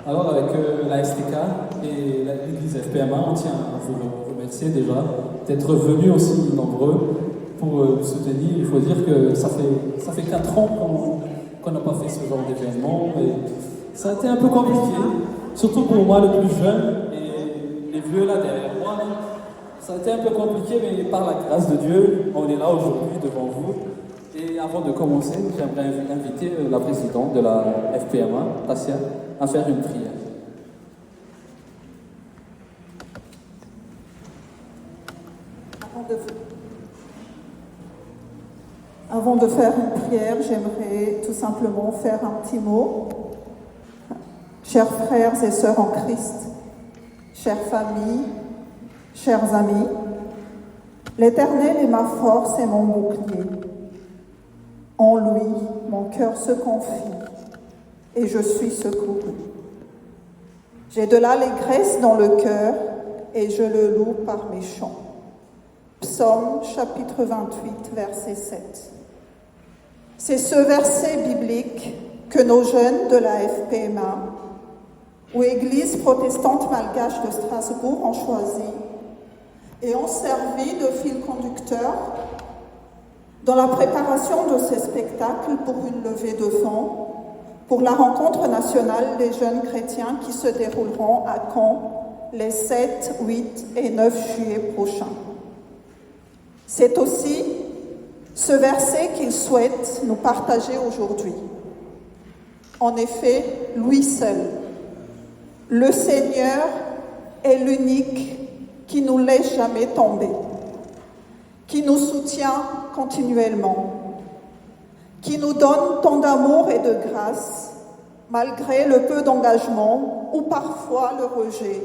Alors avec la STK et l'église FPMA, on tient à vous remercier déjà d'être venus aussi nombreux pour nous soutenir. Il faut dire que ça fait 4 ans qu'on n'a pas fait ce genre d'événement et ça a été un peu compliqué, surtout pour moi le plus jeune et les vieux là derrière moi. Ça a été un peu compliqué, mais par la grâce de Dieu, on est là aujourd'hui devant vous. Et avant de commencer, j'aimerais inviter la présidente de la FPMA, Tassia, à faire une prière. Avant de faire une prière, j'aimerais tout simplement faire un petit mot. Chers frères et sœurs en Christ, chères familles, chers amis, l'Éternel est ma force et mon bouclier. En lui, mon cœur se confie et je suis secouru. J'ai de l'allégresse dans le cœur et je le loue par mes chants. Psaume chapitre 28, verset 7. C'est ce verset biblique que nos jeunes de la FPMA ou Église protestante malgache de Strasbourg ont choisi et ont servi de fil conducteur dans la préparation de ces spectacles pour une levée de fonds pour la rencontre nationale des jeunes chrétiens qui se dérouleront à Caen les 7, 8 et 9 juillet prochains. C'est aussi ce verset qu'ils souhaitent nous partager aujourd'hui. En effet, lui seul, le Seigneur est l'unique qui nous laisse jamais tomber, qui nous soutient continuellement, qui nous donne tant d'amour et de grâce, malgré le peu d'engagement ou parfois le rejet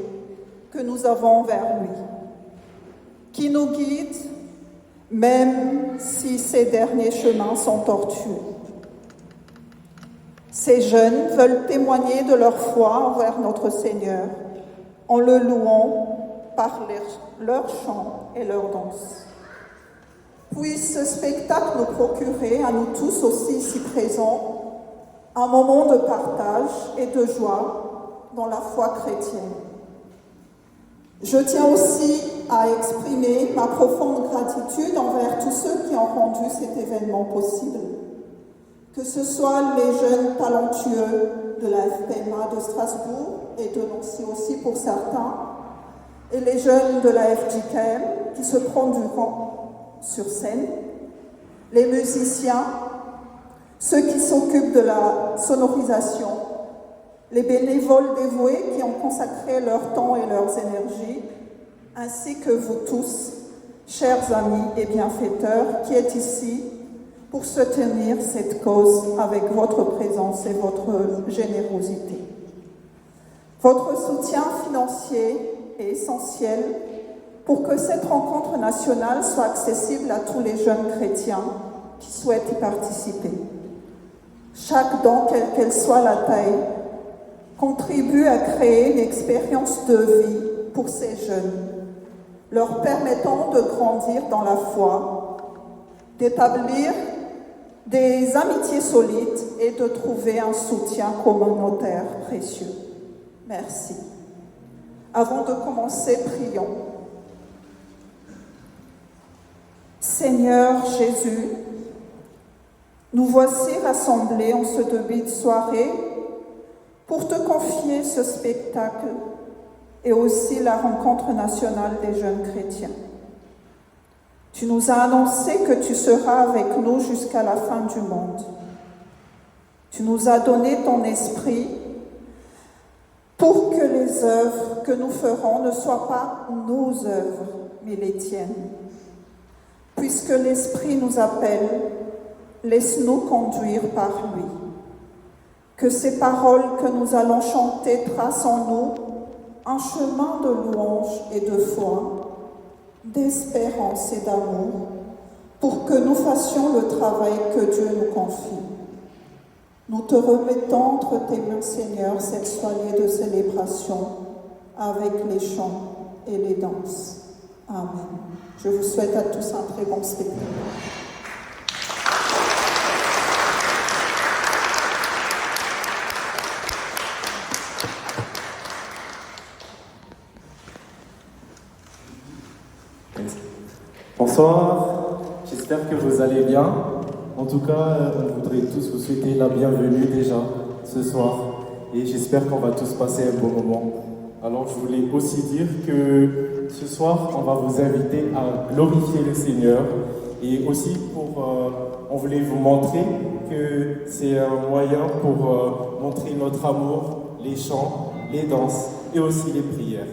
que nous avons vers lui, qui nous guide même si ces derniers chemins sont tortueux. Ces jeunes veulent témoigner de leur foi envers notre Seigneur en le louant par leurs chants et leurs danses. Puisse ce spectacle nous procurer, à nous tous aussi ici présents, un moment de partage et de joie dans la foi chrétienne. Je tiens aussi à exprimer ma profonde gratitude envers tous ceux qui ont rendu cet événement possible, que ce soit les jeunes talentueux de la FPMA de Strasbourg et de Nancy aussi pour certains, et les jeunes de la FJKM qui se produiront sur scène, les musiciens, ceux qui s'occupent de la sonorisation, les bénévoles dévoués qui ont consacré leur temps et leurs énergies, ainsi que vous tous, chers amis et bienfaiteurs, qui êtes ici pour soutenir cette cause avec votre présence et votre générosité. Votre soutien financier est essentiel pour que cette rencontre nationale soit accessible à tous les jeunes chrétiens qui souhaitent y participer. Chaque don, quelle qu'elle soit la taille, contribue à créer une expérience de vie pour ces jeunes, leur permettant de grandir dans la foi, d'établir des amitiés solides et de trouver un soutien communautaire précieux. Merci. Avant de commencer, prions. Seigneur Jésus, nous voici rassemblés en ce début de soirée pour te confier ce spectacle et aussi la rencontre nationale des jeunes chrétiens. Tu nous as annoncé que tu seras avec nous jusqu'à la fin du monde. Tu nous as donné ton esprit pour que les œuvres que nous ferons ne soient pas nos œuvres, mais les tiennes. Puisque l'Esprit nous appelle, laisse-nous conduire par lui. Que ces paroles que nous allons chanter tracent en nous un chemin de louange et de foi, d'espérance et d'amour, pour que nous fassions le travail que Dieu nous confie. Nous te remettons entre tes mains, Seigneur, cette soirée de célébration avec les chants et les danses. Amen. Je vous souhaite à tous un très bon spectacle. Bonsoir, j'espère que vous allez bien. En tout cas, on voudrait tous vous souhaiter la bienvenue déjà ce soir et j'espère qu'on va tous passer un bon moment. Alors je voulais aussi dire que ce soir, on va vous inviter à glorifier le Seigneur et aussi on voulait vous montrer que c'est un moyen pour montrer notre amour, les chants, les danses et aussi les prières.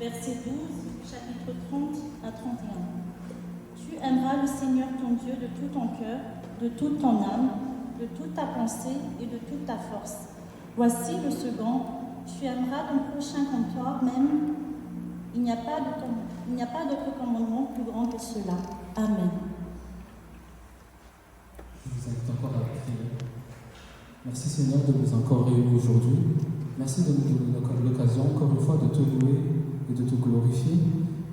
Verset 12, chapitre 30 à 31. Tu aimeras le Seigneur ton Dieu de tout ton cœur, de toute ton âme, de toute ta pensée et de toute ta force. Voici le second, tu aimeras ton prochain comme toi-même. Il n'y a pas d'autre commandement plus grand que cela. Amen. Je vous invite encore à prier. Merci Seigneur de nous encore réunis aujourd'hui. Merci de nous donner l'occasion encore une fois de te louer et de te glorifier,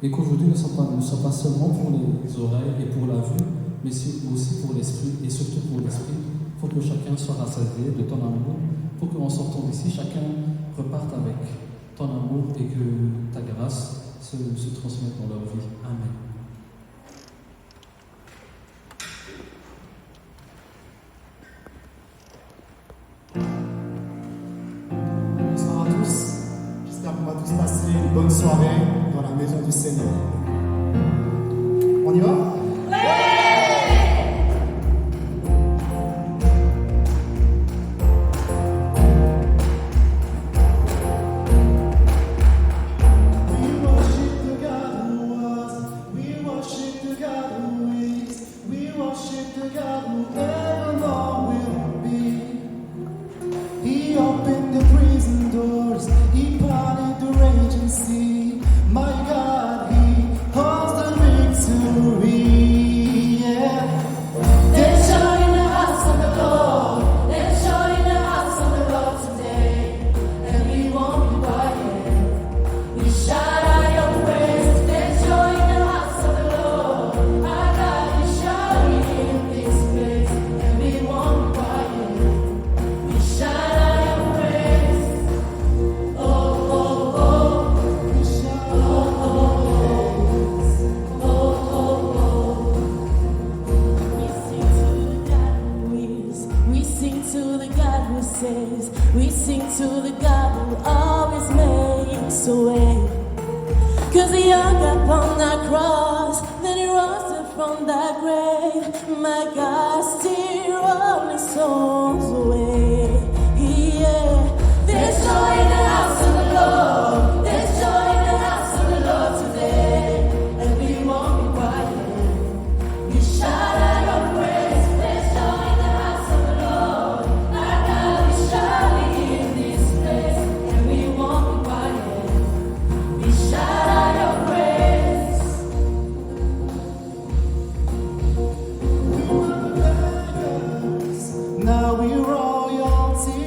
et qu'aujourd'hui ne soit pas seulement pour les oreilles et pour la vue, mais aussi pour l'esprit, et surtout pour l'esprit. Il faut que chacun soit rassasié de ton amour, pour qu'en sortant d'ici, chacun reparte avec ton amour et que ta grâce se transmette dans leur vie. Amen. Bonsoir à tous. J'espère qu'on va tous passer une bonne soirée dans la maison du Seigneur. On y va? We sing to the God who always makes a way. 'Cause he hung up on that cross, then he rose up from that grave. My God, still rolling souls away. Yeah, there's joy in the house of the Lord. There's joy in the house of the Lord today, and we won't be quiet. We shout out your praise. There's joy in the house of the Lord. Our God is shouting in this place, and we won't be quiet. We shout out your praise. Now we're royalty.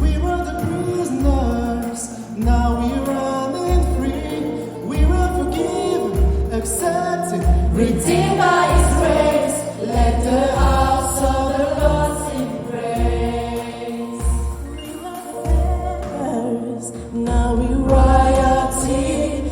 We were the prisoners. Now we're running free. We were forgiven, accepted, Redeemed by His grace, let the house of the Lord sing praise. We were the beggars, now we royalty.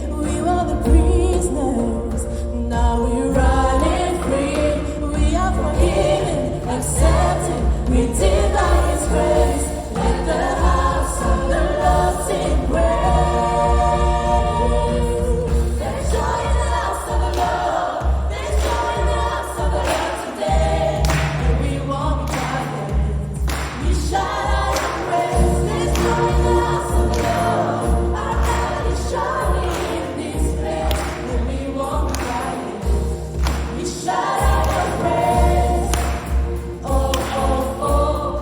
We were the prisoners, now we're running free. We are forgiven, accepted, redeemed by His grace. Let the house of the Lord sing praise. There's joy in the house of the Lord. There's joy in the house of the Lord today, and we won't be quiet. We shout out your praise. There's joy in the house of the Lord. Our God is shining in this place, and we won't be quiet. We shout out your praise. Oh, oh, oh.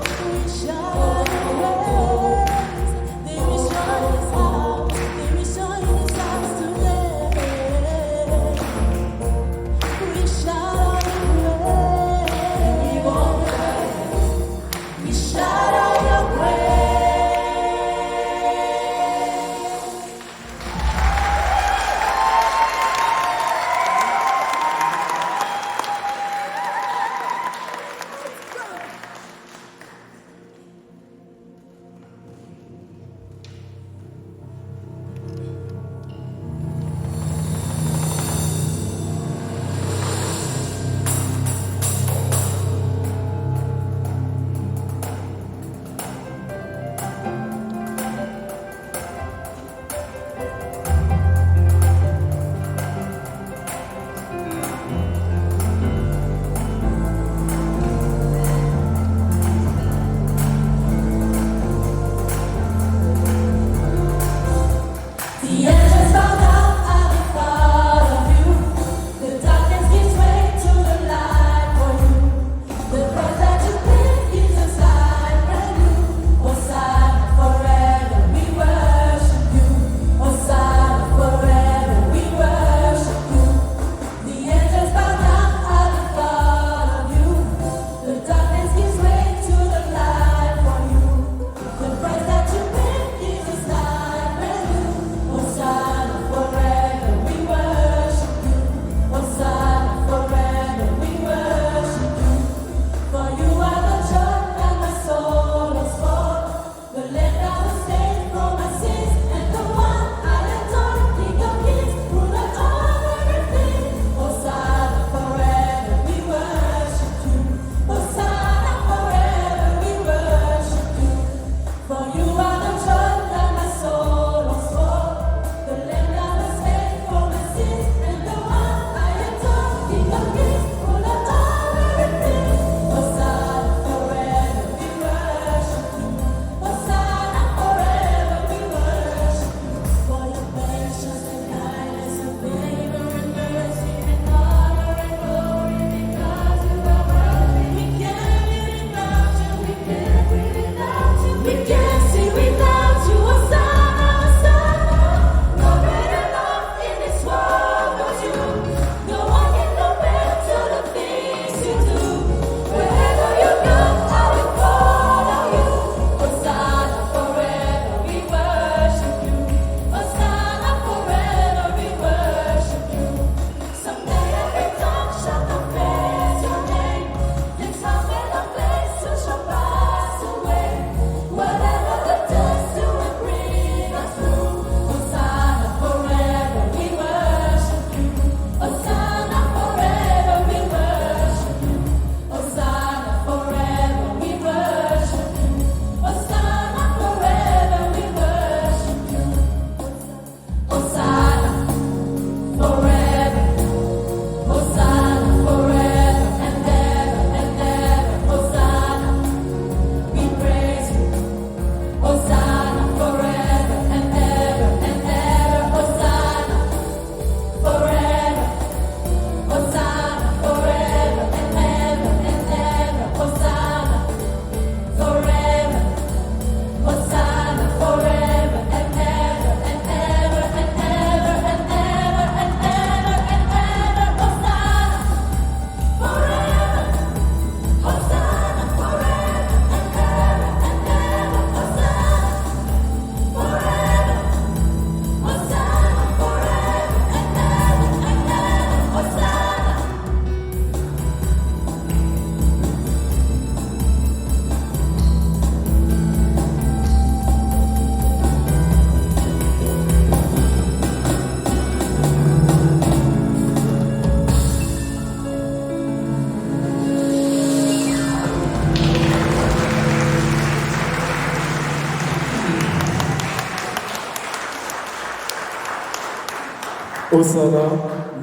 Hosanna,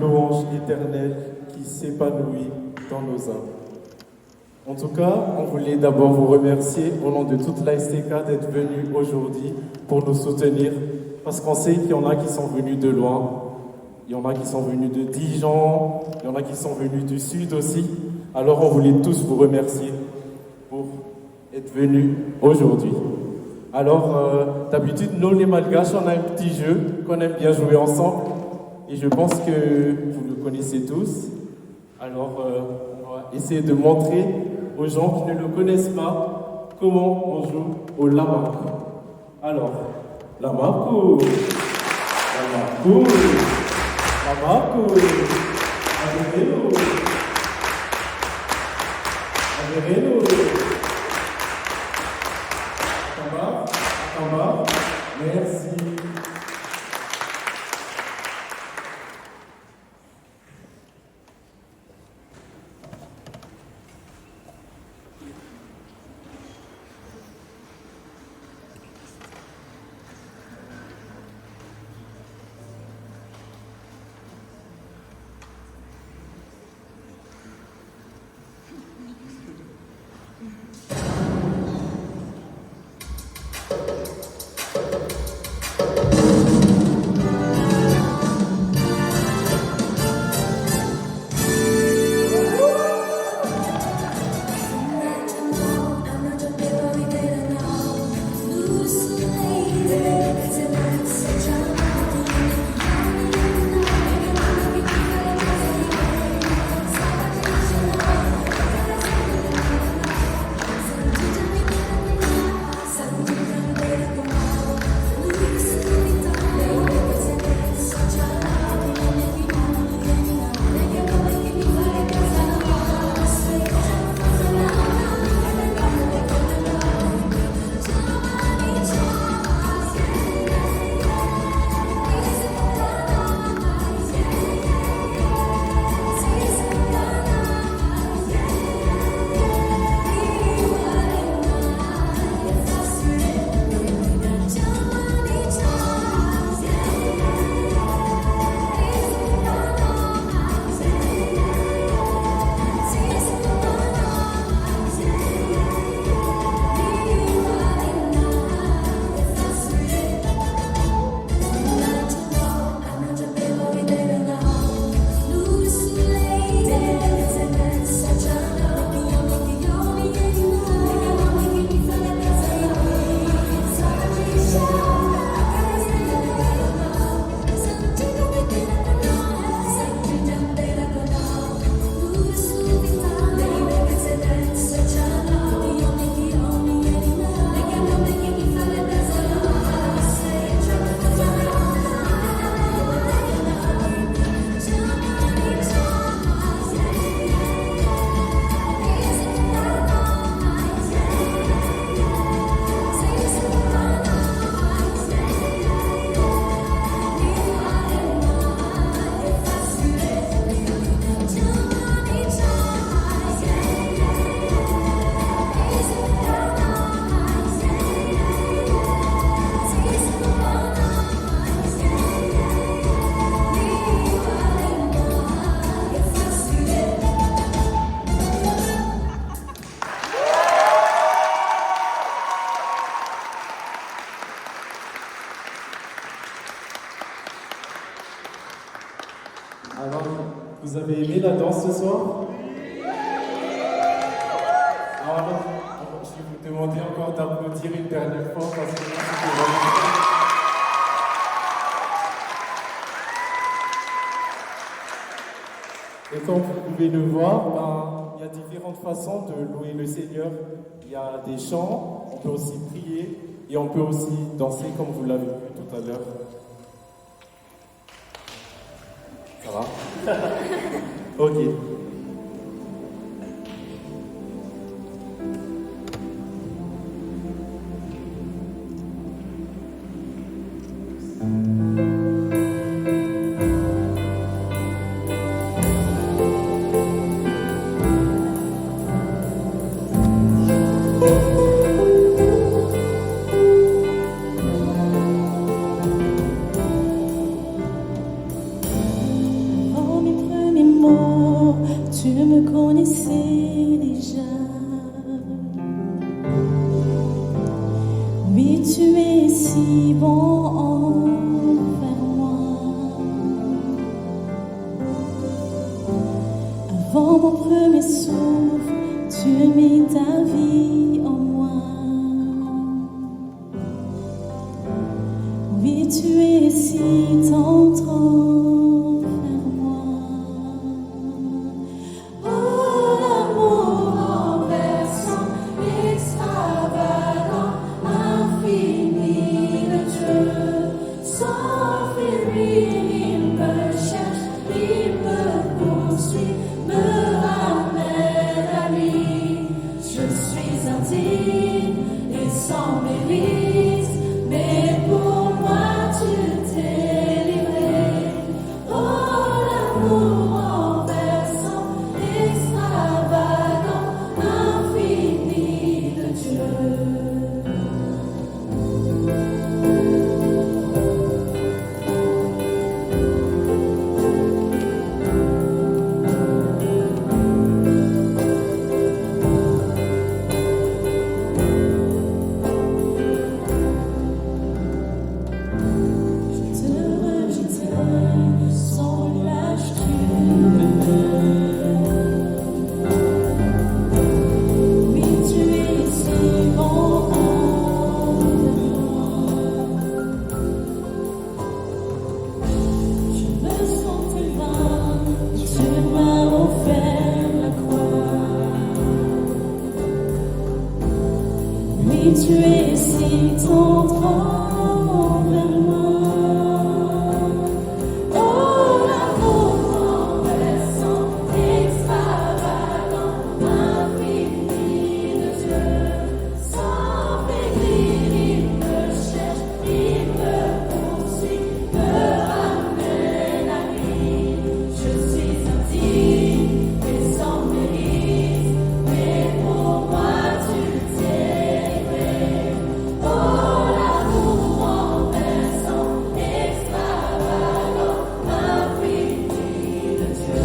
louange éternelle qui s'épanouit dans nos âmes. En tout cas, on voulait d'abord vous remercier au nom de toute l'ASTK d'être venu aujourd'hui pour nous soutenir, parce qu'on sait qu'il y en a qui sont venus de loin, il y en a qui sont venus de Dijon, il y en a qui sont venus du sud aussi. Alors on voulait tous vous remercier pour être venus aujourd'hui. Alors, d'habitude, nous les Malgaches, on a un petit jeu qu'on aime bien jouer ensemble, et je pense que vous le connaissez tous. Alors, on va essayer de montrer aux gens qui ne le connaissent pas comment on joue au Lamakou. Alors, Lamakou, Lamakou, Lamakou, Avereno, Avereno, Akamba, merci. Alors, vous avez aimé la danse ce soir? Alors, je vais vous demander encore d'applaudir une dernière fois parce que c'était vraiment... Et comme vous pouvez le voir, il y a différentes façons de louer le Seigneur. Il y a des chants, on peut aussi prier et on peut aussi danser comme vous l'avez vu tout à l'heure. Ça va? Ok. connaissais déjà. Oui, tu es si bon envers moi. Avant mon premier souffle, tu mis ta vie en moi. Oui, tu es si tendre envers moi. Oh, l'amour renversant, extravagant, infini de Dieu. Sans finir, il me cherche, il me poursuit, me ramène à lui. Je suis indigne et sans mérite, mais pour moi tu t'es livré. Oh, l'amour renversant, extravagant, infini de Dieu. Je te rejetais sans relâche, tu oui, tu es si bon envers moi. Je me sentais vain, tu m'as offert la croix. Oui, tu es si tendre envers moi. Oh, l'amour renversant, extravagant, infini de Dieu. Sans faiblir, il me cherche, il me poursuit, me ramène à lui. Je suis indigne et sans mérite, mais pour moi tu t'es livré. Oh, l'amour renversant, extravagant, infini de Dieu.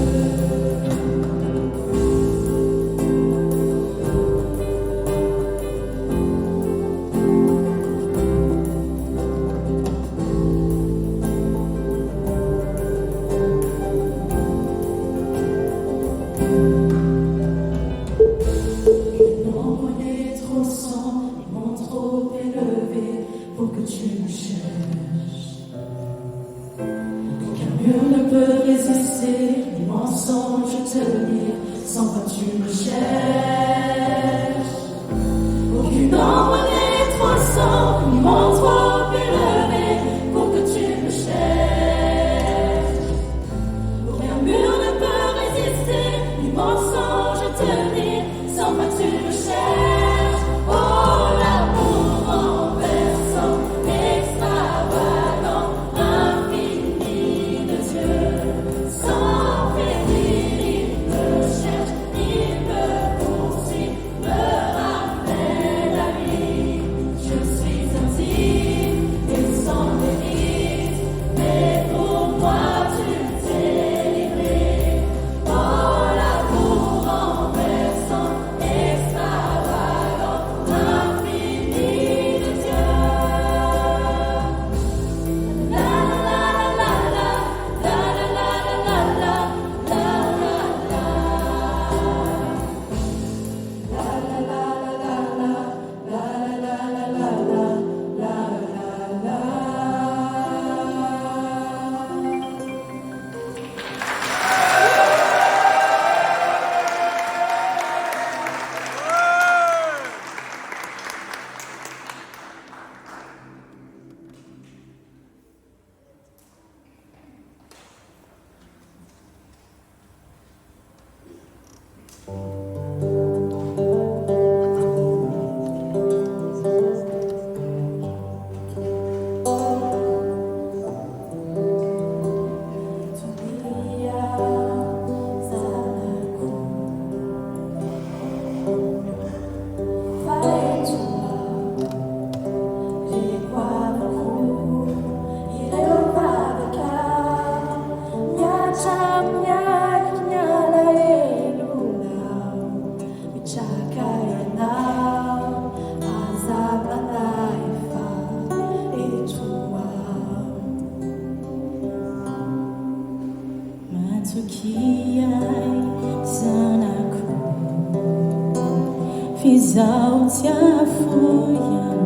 Non, on est trop sans, ils m'ont trop élevé pour que tu me cherches. Aucun mur ne peut résister, ni mensonge tenir, sans toi tu me cherches. Aucune ombre n'est trop sans, ni m'ont trop élevé pour que tu me cherches. Aucun mur ne peut résister, ni mensonge tenir, sans toi tu me cherches. Oh, l'amour renversant, extravagant, infini de Dieu. Sans faiblir, il me cherche, il me poursuit, me ramène à lui. Je suis indigne et sans mérite, mais pour moi tu t'es livré. Oh, l'amour renversant, extravagant, Fiz ao te afoiar,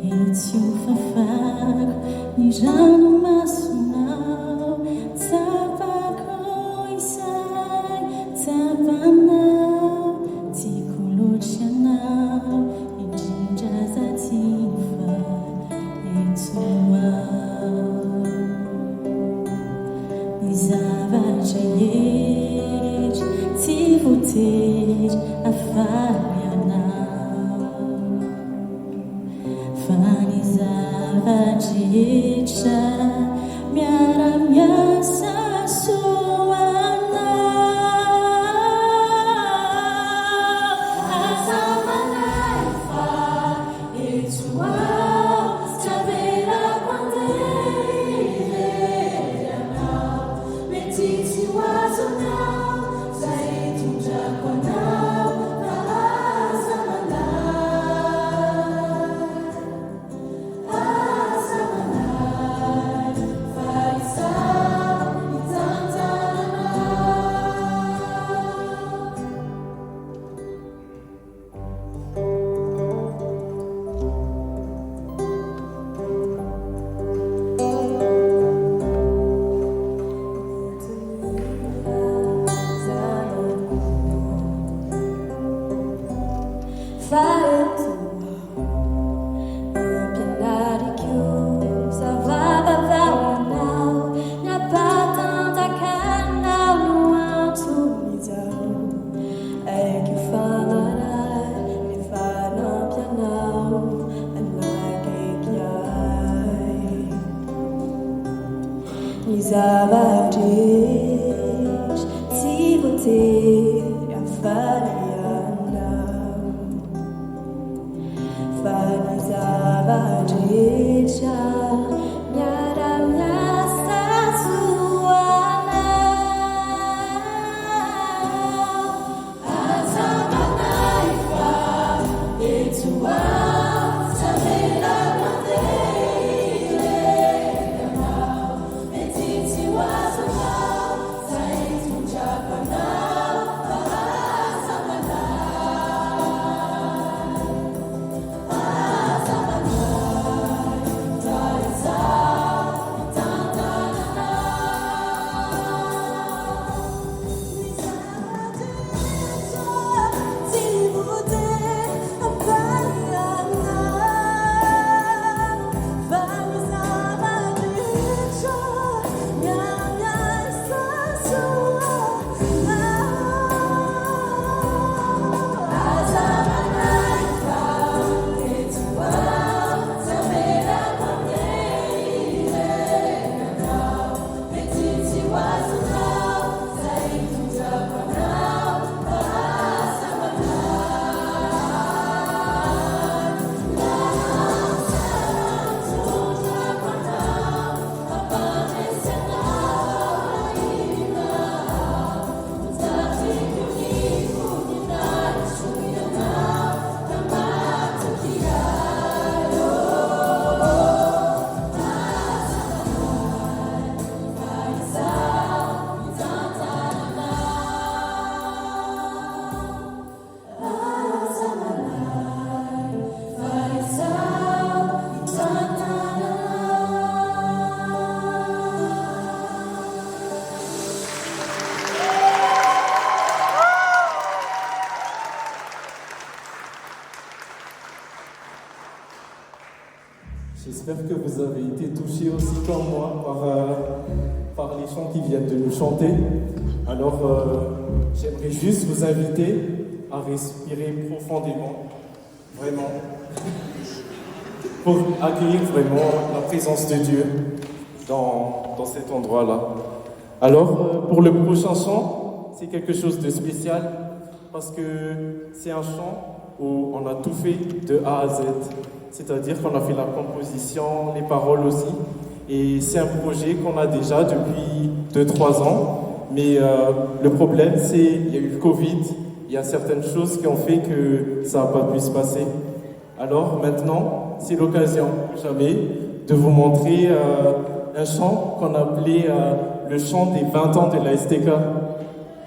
e te o fafar, e já no maçonal, tapa coisai, tapa não, te colocanal, e jinjas ativa, e tua, Izava jayej, te voltei a falhar não. Fanizava dieta, me ameaça sua não. Azamanaifa, e tua, sabera quando ele não. Metite o azonal, saí de um jaconal, para Azamanai, Faisal e Tantananá. Zavadish, se você a Fani Zavadish, Nyara Nyasa Suana. Azamanaifa, Etua, Samela Mandeira. Metite o azonal, saí de um jaconal, para Azamanai, Faisal e Tantananá. Se você a Baiana, vai me salvar de chão, minha sua. Azamanaifa, Etua, Samera Mandeira. Metite o azonal, saí de um jaconal, para J'espère que vous avez été touchés aussi comme moi par les chants qui viennent de nous chanter. Alors, j'aimerais juste vous inviter à respirer profondément, vraiment, pour accueillir vraiment la présence de Dieu dans cet endroit-là. Alors, pour le prochain chant, c'est quelque chose de spécial parce que c'est un chant où on a tout fait de A à Z. C'est-à-dire qu'on a fait la composition, les paroles aussi. Et c'est un projet qu'on a déjà depuis 2-3 ans. Mais le problème, c'est qu'il y a eu le Covid. Il y a certaines choses qui ont fait que ça n'a pas pu se passer. Alors maintenant, c'est l'occasion, jamais, de vous montrer un chant qu'on a appelé le chant des 20 ans de la STK.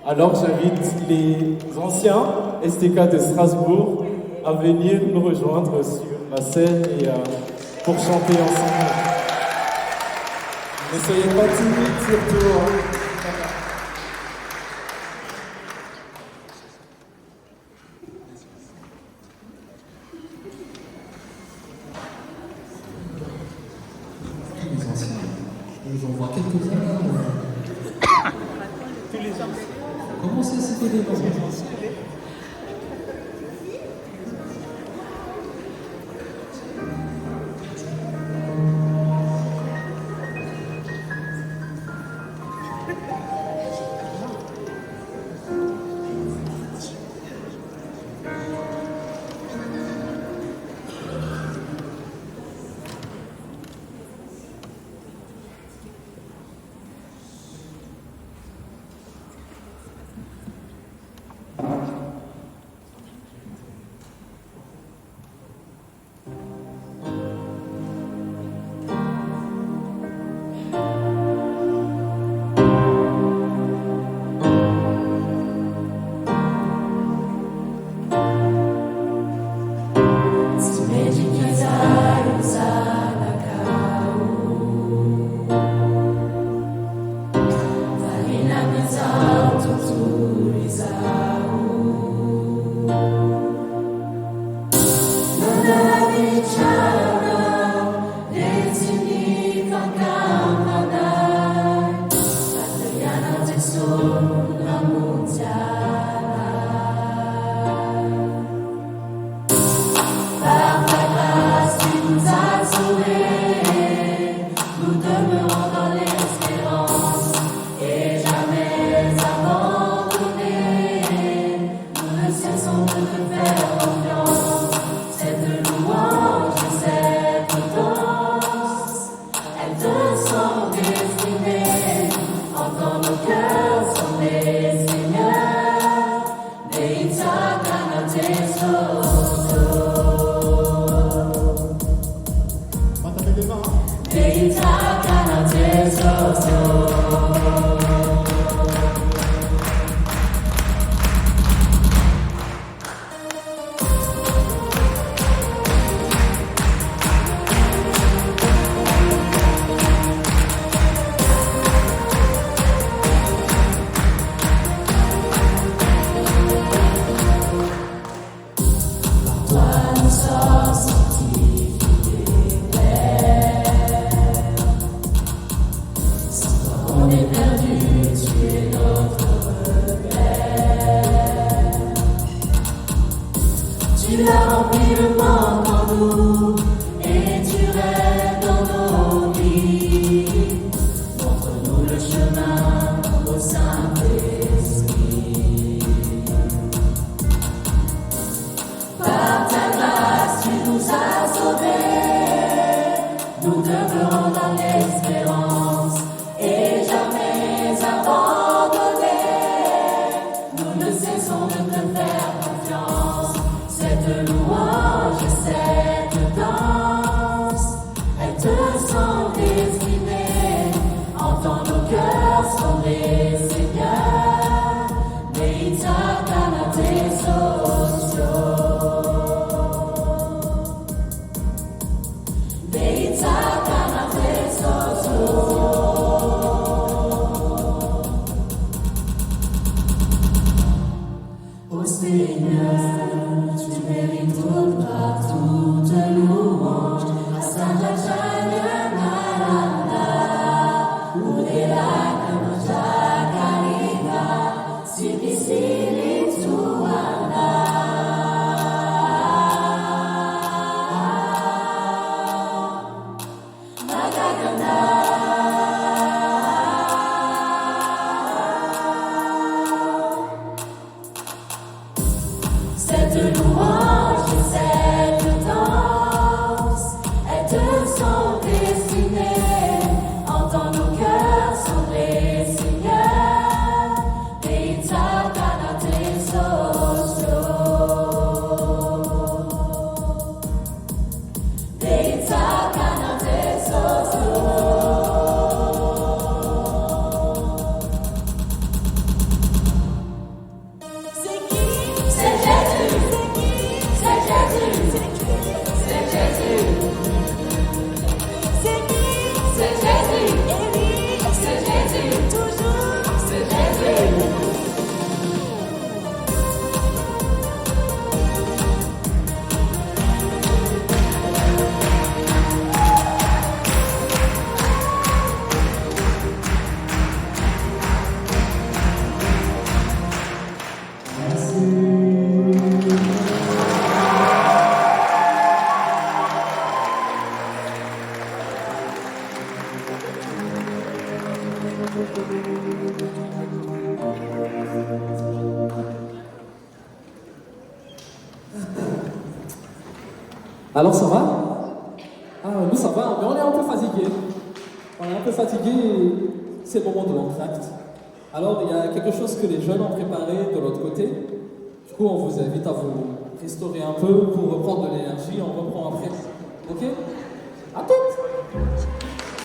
Alors j'invite les anciens STK de Strasbourg à venir nous rejoindre sur la scène et pour chanter ensemble. Ne soyez pas timides surtout. Les anciens. J'en vois quelques-uns. Tous les gens. Comment c'est citer les noms? Alors ça va? Ah, nous ça va, mais on est un peu fatigué. On est un peu fatigué et c'est le moment de l'entracte. Alors il y a quelque chose que les jeunes ont préparé de l'autre côté. Du coup, on vous invite à vous restaurer un peu pour reprendre de l'énergie. On reprend après. Ok? À toutes!